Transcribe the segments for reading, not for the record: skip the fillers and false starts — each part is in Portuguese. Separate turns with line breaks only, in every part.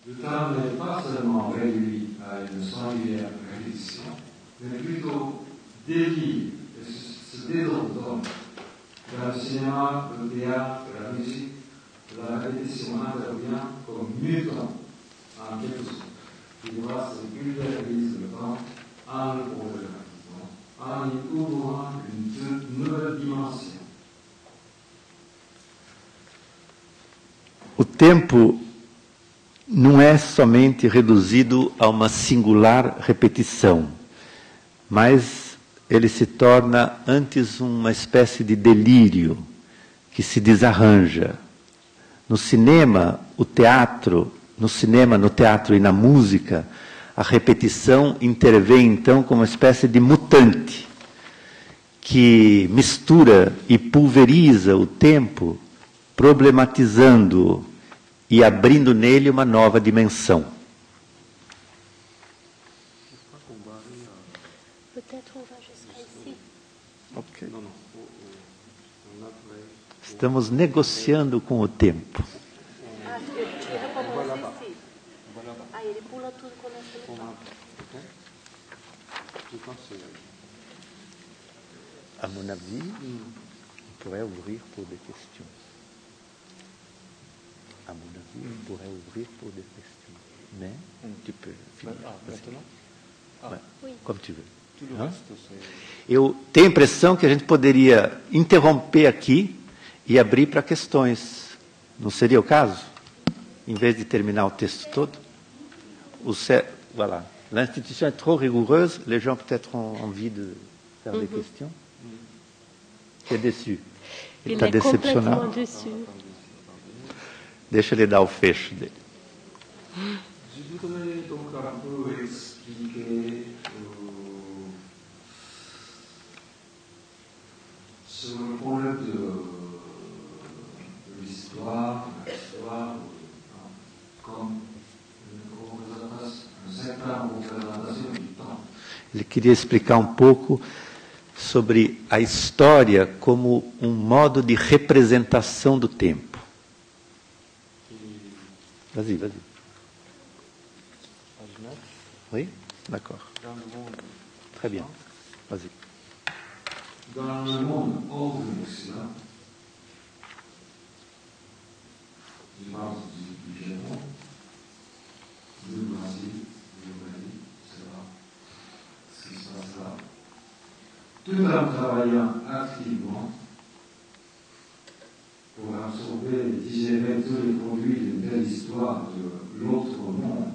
Le temps n'est pas seulement réduit à une singulière répétition, mais plutôt délie et se désordonne. Dans le cinéma, le théâtre et la musique, la répétition intervient comme mutant en quelque sorte. Il voit se pulvérise le temps en le problématisant, en y ouvrant une nouvelle dimension.
O tempo não é somente reduzido a uma singular repetição, mas ele se torna antes uma espécie de delírio que se desarranja. No cinema, no teatro e na música, a repetição intervém então como uma espécie de mutante que mistura e pulveriza o tempo, problematizando-o e abrindo nele uma nova dimensão. Okay. Estamos negociando com o tempo. À mon avis, on pourrait ouvrir pour des questions. À mon avis, on pourrait ouvrir pour des questions. Mais tu peux finir.
Maintenant?
Oui. Comme tu veux. Eu tenho a impressão que a gente poderia interromper aqui e abrir para questões. Não seria o caso? Em vez de terminar o texto todo? Voilà. L'institution est trop rigoureuse, les gens peut-être ont envie de faire des questions. Qui est déçu? Ele está decepcionado. Deixa ele dar o fecho dele.
Je voudrais donc un peu expliquer sur le problème de l'histoire, comme une certaine représentation du temps.
Ele queria explicar um pouco sobre a história como um modo de representação do tempo. Vas-y, vas-y. Oui, d'accord. Très bien. Vas-y.
Dans le monde hors de l'Occident, je parle du Japon, du Brésil, du Mali, etc. Ce qui se passe là. Tout en travaillant activement pour absorber et digérer tous les produits d'une telle histoire de l'autre monde.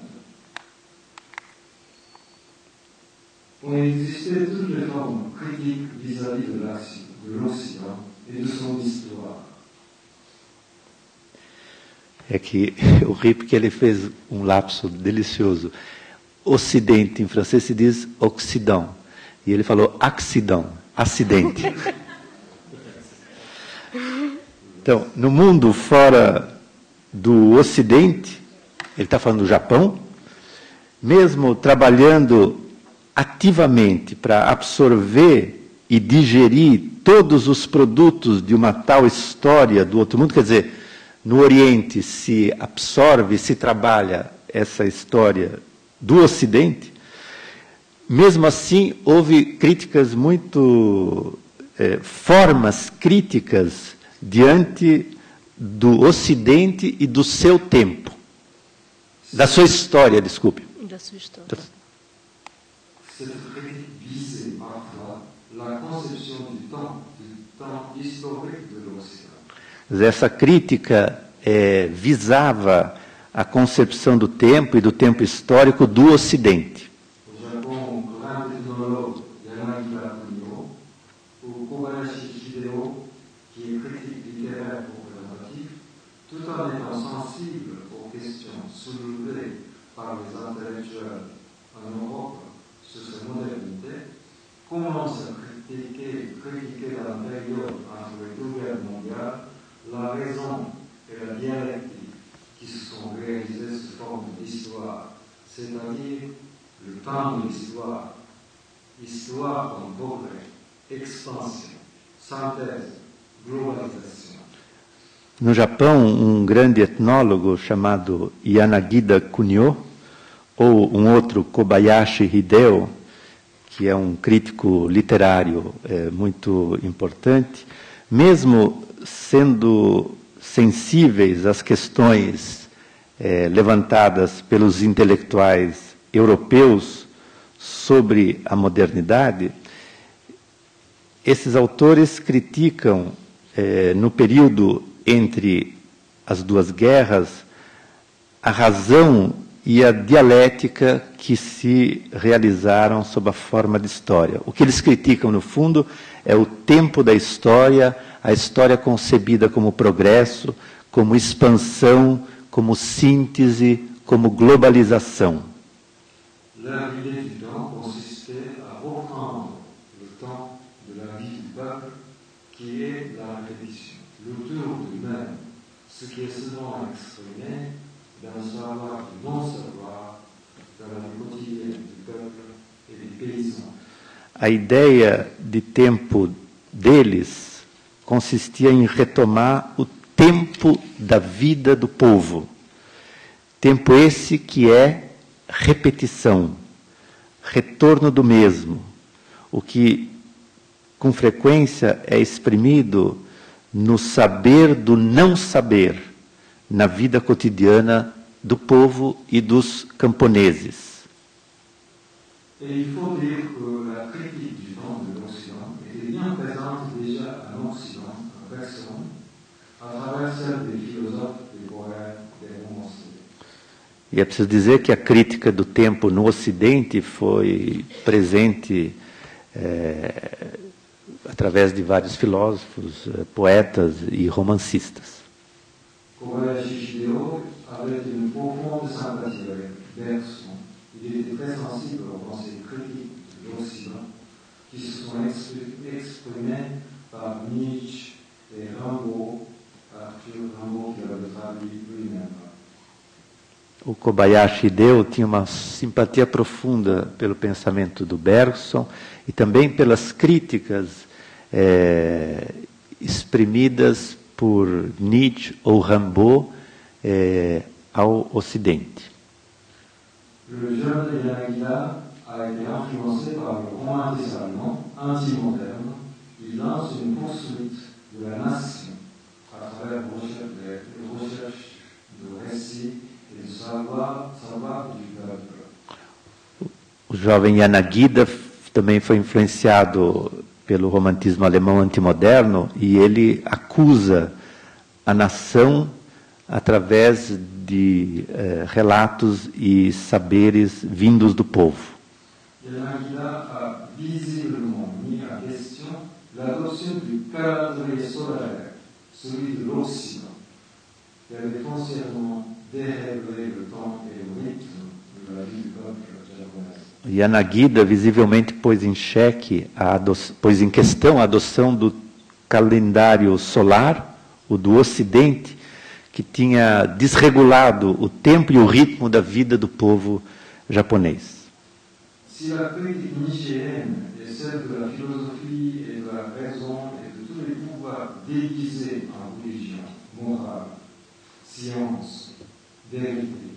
Ont existé toutes les formes critiques vis-à-vis de l'Occident et de son histoire.
É que eu ri porque ele fez um lapso delicioso. Ocidente, em francês se diz Occident. E ele falou accident, acidente. Então, no mundo fora do Ocidente, ele está falando do Japão, mesmo trabalhando ativamente para absorver e digerir todos os produtos de uma tal história do outro mundo, quer dizer, no Oriente se absorve, se trabalha essa história do Ocidente, mesmo assim houve críticas muito, formas críticas diante do Ocidente e do seu tempo, da sua história, desculpe.
Da sua história.
Cette critique visait parfois la conception du temps historique de l'Occident.
Essa crítica visava a concepção do tempo e do tempo histórico do Ocidente.
Au Japon, grand ethnologue Yanagi Bakunio, ou Kobayashi Hideo, qui est critique littéraire représentatif, tout en étant sensible aux questions soulevées par les intellectuels en Europe sur ces modernités, commence à critiquer dans la période entre les deux guerres mondiales la raison et la dialectique qui se sont réalisées sous forme d'histoire, c'est-à-dire le temps de l'histoire, histoire comme progrès, expansion, synthèse, globalisation.
No Japão, um grande etnólogo chamado Yanagida Kunio, ou um outro Kobayashi Hideo, que é um crítico literário muito importante, mesmo sendo sensíveis às questões levantadas pelos intelectuais europeus sobre a modernidade, esses autores criticam, no período entre as duas guerras, a razão e a dialética que se realizaram sob a forma de história. O que eles criticam, no fundo, é o tempo da história, a história concebida como progresso, como expansão, como síntese, como globalização.
Leur idée du temps consistait à reprendre le temps de la vie du peuple, qui est la répétition, l'auteur de lui-même, ce qui est souvent exprimé dans le savoir du non-savoir, dans la vie quotidienne du peuple et des paysans.
A ideia de tempo deles consistia em retomar o tempo da vida do povo. Tempo esse que é repetição, retorno do mesmo, o que com frequência é exprimido no saber do não saber, na vida cotidiana do povo e dos camponeses.
Et il faut dire que la critique du temps de l'Occident était bien présente déjà en Occident, en personne, à travers celle des philosophes, des poètes, des romanciers.
E é preciso dizer que a crítica do tempo no Ocidente foi presente através de vários filósofos, poetas e romancistas.
Kobayashi Hideo avait une profonde sympathie avec Bergson. Il était très sensible aux pensées critiques de l'Occident qui se sont exprimées par Nietzsche et Rimbaud, Arthur Rimbaud qui l'avait traduit lui-même.
O Kobayashi Hideo tinha uma simpatia profunda pelo pensamento do Bergson e também pelas críticas exprimidas por Nietzsche ou Rimbaud ao Ocidente.
Le jeune Yanagida a été influencé par le romantisme allemand anti-moderne. Il lance une poursuite de la nation à travers les recherches de récits et de savoir du peuple.
O jovem Yanagida também foi influenciado pelo romantismo alemão antimoderno e ele acusa a nação através de relatos e saberes vindos do povo.
Yanagida a visiblement mis en question l'adoption du calendrier solaire, celui de l'Occident, qui avait foncièrement déréglé le temps et le rythme de la vie du peuple japonais.
Yanagida visivelmente pôs em questão a adoção do calendário solar, o do Ocidente, que tinha desregulado o tempo e o ritmo da vida do povo japonês.
Si la critique nietzschéenne est celle de la philosophie et de la raison et de tous les pouvoirs déguisés en religion, morale, science, vérité,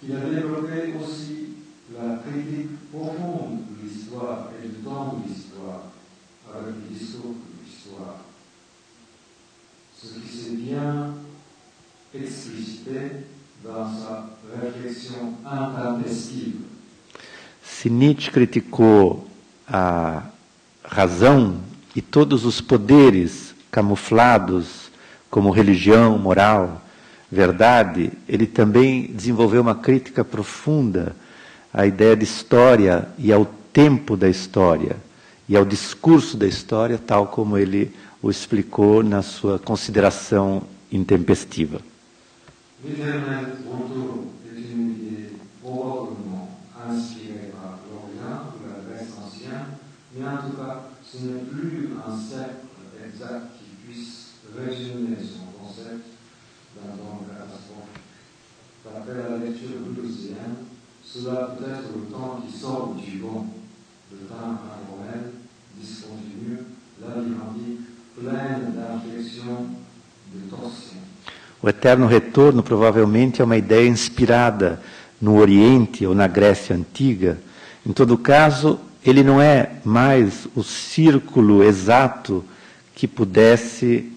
il a développé aussi la critique profonde de l'histoire et du temps de l'histoire, avec le discours de l'histoire. Ce qui s'est bien explicité dans sa réflexion intempestive.
Se Nietzsche criticou a razão e todos os poderes camuflados como religião, moral, verdade, ele também desenvolveu uma crítica profunda à ideia de história e ao tempo da história e ao discurso da história, tal como ele o explicou na sua consideração intempestiva.
L'éternel retour est une idée probablement inspirée par l'Orient ou la Grèce ancienne, mais en tout cas, ce n'est plus un cercle exact qui puisse résumer son concept d'un temps catastrophique. D'après la lecture bruxellienne, cela peut être le temps qui sort du vent, le temps informel, discontinu, labyrinthique, pleine d'inflexions, de
O eterno retorno provavelmente é uma ideia inspirada no Oriente ou na Grécia Antiga. Em todo caso, ele não é mais o círculo exato que pudesse...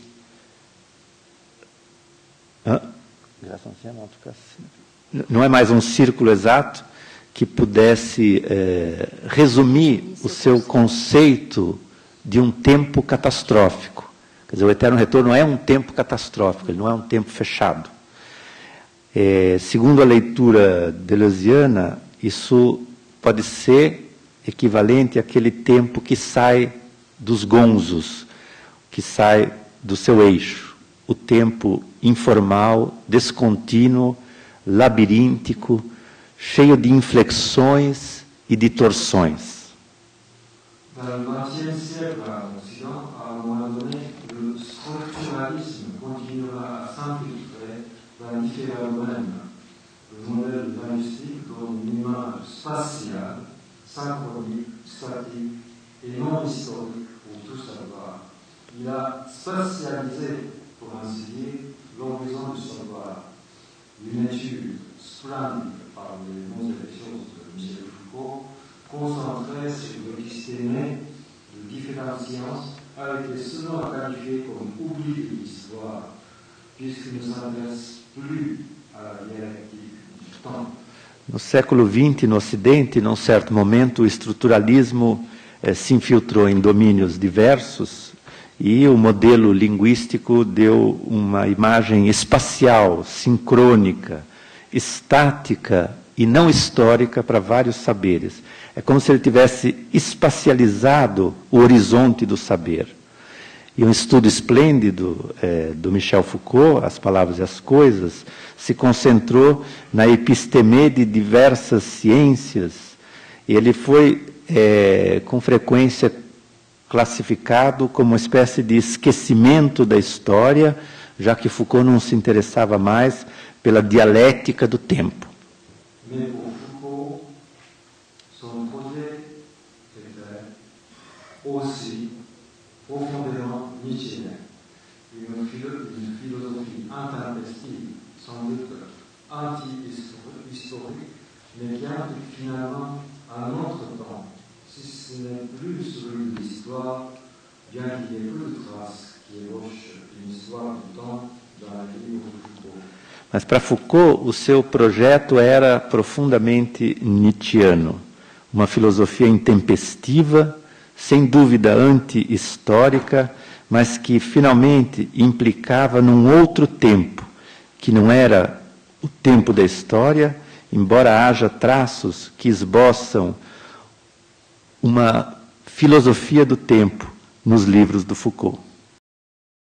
Não é mais um círculo exato que pudesse resumir o seu conceito de um tempo catastrófico. Quer dizer, o eterno retorno é um tempo catastrófico, ele não é um tempo fechado. Segundo a leitura deleuziana, isso pode ser equivalente àquele tempo que sai dos gonzos, que sai do seu eixo. O tempo informal, descontínuo, labiríntico, cheio de inflexões e de torções.
Dans le XXe siècle à l'Occident, à un moment donné, le structuralisme continuera à s'infiltrer dans différents domaines. Le modèle linguistique donne une image spatiale, synchronique, statique et non historique pour tout savoir. Il a spatialisé, pour ainsi dire, l'horizon du savoir. Une étude splendide par les bons élections de Michel Foucault, concentrée sur le système de différentes sciences, a été souvent qualifié comme oubli de l'histoire, puisqu'il ne s'intéresse plus à la dialectique du temps.
No século XX, no Ocidente, num certo momento, o estruturalismo se infiltrou em domínios diversos e o modelo linguístico deu uma imagem espacial, sincrônica, estática e não histórica para vários saberes. É como se ele tivesse espacializado o horizonte do saber. E um estudo esplêndido do Michel Foucault, As Palavras e as Coisas, se concentrou na episteme de diversas ciências. E ele foi, com frequência, classificado como uma espécie de esquecimento da história, já que Foucault não se interessava mais pela dialética do tempo.
Mais pour Foucault, son projet était aussi profondément nietzschéen. Une philosophie intempestive, sans doute anti-historique, mais qui implique finalement un autre temps, si ce n'est plus celui de l'histoire, bien qu'il y ait peu de traces qui évoquent une histoire du temps dans les livres de Foucault.
Mas para Foucault, o seu projeto era profundamente nietzschiano. Uma filosofia intempestiva, sem dúvida anti-histórica, mas que finalmente implicava num outro tempo, que não era o tempo da história, embora haja traços que esboçam uma filosofia do tempo nos livros do Foucault.